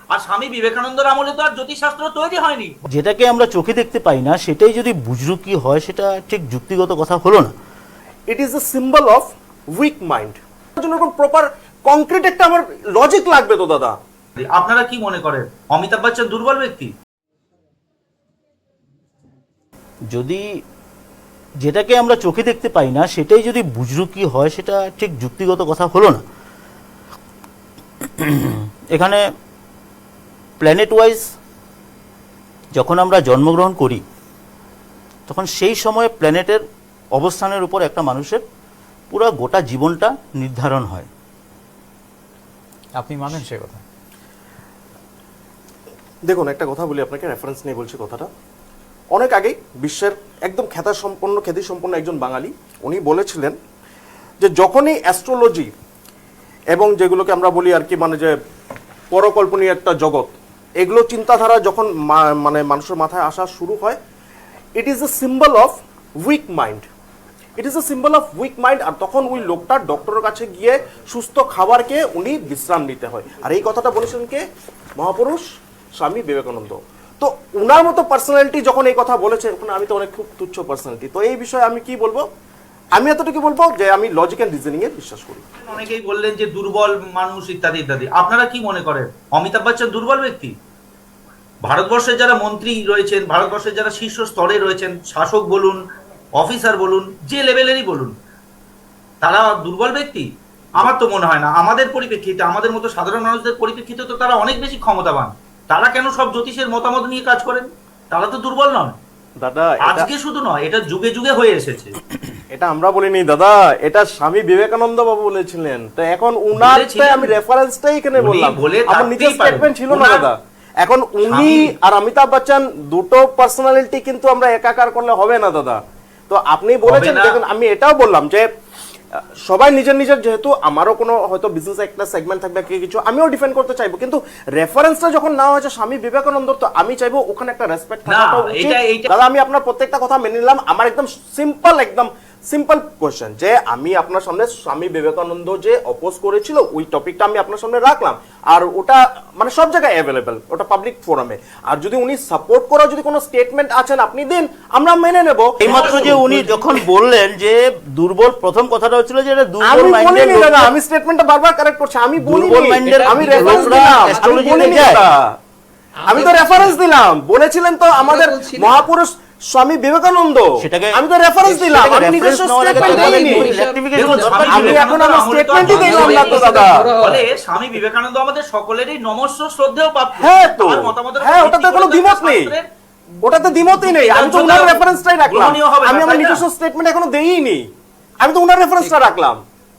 আর স্বামী বিবেকানন্দের আমলে তো আর জ্যোতিষশাস্ত্র তৈরি হয়নি। যেটাকে আমরা চোখে দেখতে পাই না সেটাই যদি বুজরুকি হয়, সেটা ঠিক যুক্তিগত কথা হলো না। It is a symbol of weak mind. এর জন্য কোন প্রপার কংক্রিট একটা আমার লজিক লাগবে তো দাদা। আপনারা কি মনে করেন অমিতাভ বচ্চন দুর্বল ব্যক্তি? যদি যেটাকে আমরা চোখে দেখতে পাই না সেটাই যদি বুজরুকি হয়, সেটা ঠিক যুক্তিগত কথা হলো না। এখানে প্ল্যানেট ওয়াইজ যখন আমরা জন্মগ্রহণ করি তখন সেই সময় প্ল্যানেটের অবস্থানের উপর একটা মানুষের পুরো গোটা জীবনটা নির্ধারণ হয়। আপনি মানেন সে কথা? দেখুন, একটা কথা বলি আপনাকে, রেফারেন্স নিয়ে বলছি কথাটা। অনেক আগেই বিশ্বের একদম খ্যাতিসম্পন্ন একজন বাঙালি উনি বলেছিলেন যে যখনই অ্যাস্ট্রোলজি এবং যেগুলোকে আমরা বলি আর কি, মানে যে পরকল্পনীয় একটা জগৎ, এগুলো চিন্তাধারা যখন মানে মানুষের মাথায় আসা শুরু হয়, it is a symbol of weak mind. It is a symbol of weak mind. আর তখন ওই লোকটা ডক্টরের কাছে গিয়ে সুস্থ খাবার খেয়ে উনি বিশ্রাম নিতে হয়। আর এই কথাটা বলেছেন কে? মহাপুরুষ স্বামী বিবেকানন্দ। তো উনার মতো পার্সোনালিটি যখন এই কথা বলেছে, ওখানে আমি তো অনেক খুব তুচ্ছ পার্সোনালিটি। তো এই বিষয়ে আমি কি বলবো, আমি এতটুকু বলবো যে আমি লজিক এন্ড রিজনিং এ বিশ্বাস করি। অনেকেই বললেন যে দুর্বল মানুষ ইত্যাদি ইত্যাদি। আপনারা কি মনে করেন অমিতাভ বচ্চন দুর্বল ব্যক্তি? ভারতবর্ষের যারা মন্ত্রী রয়েছেন, ভারতবর্ষের যারা শীর্ষ স্তরে রয়েছেন, শাসক বলুন, অফিসার বলুন, যে লেভেলেরই বলুন, তারা দুর্বল ব্যক্তি? আমার তো মনে হয় না। আমাদের পরিপ্রেক্ষিতে, আমাদের মতো সাধারণ মানুষদের পরিপ্রেক্ষিতে তো তারা অনেক বেশি ক্ষমতাবান। তারা কেন সব জ্যোতিষের মতামত নিয়ে কাজ করেন? তারা তো দুর্বল নয় দাদা। আজকে শুধু নয়, এটা যুগে যুগে হয়ে এসেছে। এটা আমরা বলিনি দাদা, এটা স্বামী বিবেকানন্দ বাবু বলেছিলেন। তো এখন উনারটাই আমি রেফারেন্সটাই এখানে বললাম, আমার নিজের স্টেটমেন্ট ছিল না দাদা। এখন উনি আর অমিতাভ বচ্চন দুটো পার্সোনালিটি কিন্তু আমরা একাকার করলে হবে না দাদা। তো আপনি বলেছেন, দেখুন আমি এটাও বললাম যে সবাই নিজের নিজের, যেহেতু আমারও কোনো হয়তো বিজনেস একটা সেগমেন্ট থাকবে কিছু, আমিও ডিফেন্ড করতে চাইবো, কিন্তু রেফারেন্সটা যখন না হয়েছে স্বামী বিবেকানন্দ, তো আমি চাইবো ওখানে একটা রেসপেক্ট থাকাটা উচিত। দাদা আমি আপনার প্রত্যেকটা কথা মেনে নিলাম। আমার একদম সিম্পল কোশ্চেন যে আমি আপনার সামনে স্বামী বিবেকানন্দ যে অপোজ করেছিল ওই টপিকটা আমি আপনার সামনে রাখলাম, আর ওটা মানে সব জায়গায় অ্যাভেলেবেল, ওটা পাবলিক ফোরামে। আর যদি উনি সাপোর্ট করা যদি কোনো স্টেটমেন্ট আছেন আপনি দিন, আমরা মেনে নেব। এইমাত্র যে উনি যখন বললেন যে দুর্বল, প্রথম কথাটা হচ্ছিল যে এটা দুর্বল আমি মাইন্ডের বলিনি দাদা, আমি স্টেটমেন্টটা বারবার কারেক্ট করছি, আমি বলিনি, দুর্বল মাইন্ডের আমি রেফারেন্স দিলাম, আমি বলিনি দাদা, আমি তো রেফারেন্স দিলাম। বলেছিলেন তো আমাদের মহাপুরুষ স্বামী বিবেকানন্দ, আমি তো রেফারেন্স দিলাম, আমি নিজস্ব স্টেটমেন্ট দিইনি। আমি এখন আমার স্টেটমেন্টই দিলাম না তো দাদা। বলে স্বামী বিবেকানন্দ আমাদের সকলেরই নমস্য শ্রদ্ধেয় প্রাপ্য। হ্যাঁ তো, হ্যাঁ ওটাতে কোনো দ্বিমত নেই, ওটাতে দ্বিমতই নেই। আমি তো উনার রেফারেন্সটাই রাখলাম, আমি আমার নিজস্ব স্টেটমেন্ট এখনো দেইনি, আমি তো উনার রেফারেন্সটা রাখলাম।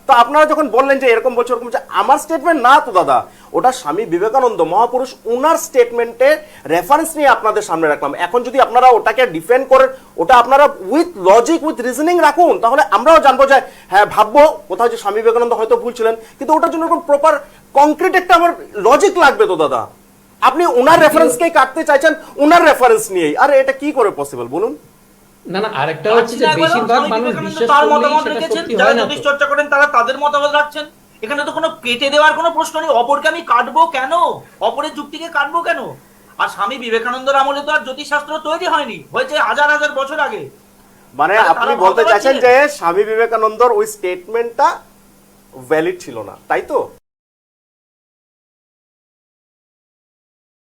তো আপনারা যখন বললেন যে এরকম বলছে ওরকম বলছে, আমার স্টেটমেন্ট না তো দাদা, ওটা স্বামী বিবেকানন্দ মহাপুরুষ উনার স্টেটমেন্টের রেফারেন্স নিয়ে আপনাদের সামনে রাখলাম। এখন যদি আপনারা ওটাকে ডিফেন্ড করেন, ওটা আপনারা উইথ লজিক উইথ রিজনিং রাখুন, তাহলে আমরাও জানবো যে হ্যাঁ ভাববো কোথাও যে স্বামী বিবেকানন্দ হয়তো ভুল ছিলেন, কিন্তু ওটার জন্য এরকম প্রপার কংক্রিট একটা আমার লজিক লাগবে তো দাদা। আপনি উনার রেফারেন্সকেই কাটতে চাইছেন উনার রেফারেন্স নিয়েই, আর এটা কি করে পসিবল বলুন? না না, আরেকটা হচ্ছে যে বেশিরভাগ মানুষ বিশ্বাস করলেই সেটা সত্যি হয় না। জ্যোতিষ চর্চা করেন তারা তাদের মতামত রাখছেন, এখানে তো কোনো কেটে দেওয়ার কোনো প্রশ্ন নেই। অপরকে আমি কাটবো কেন? অপরের যুক্তিকে কাটবো কেন? আর স্বামী বিবেকানন্দের আমলে তো আর জ্যোতিষশাস্ত্র তৈরি হয়নি, হয়েছে হাজার হাজার বছর আগে। মানে আপনি বলতে চাইছেন যে স্বামী বিবেকানন্দর ওই স্টেটমেন্টটা ভ্যালিড ছিল না, তাই তো?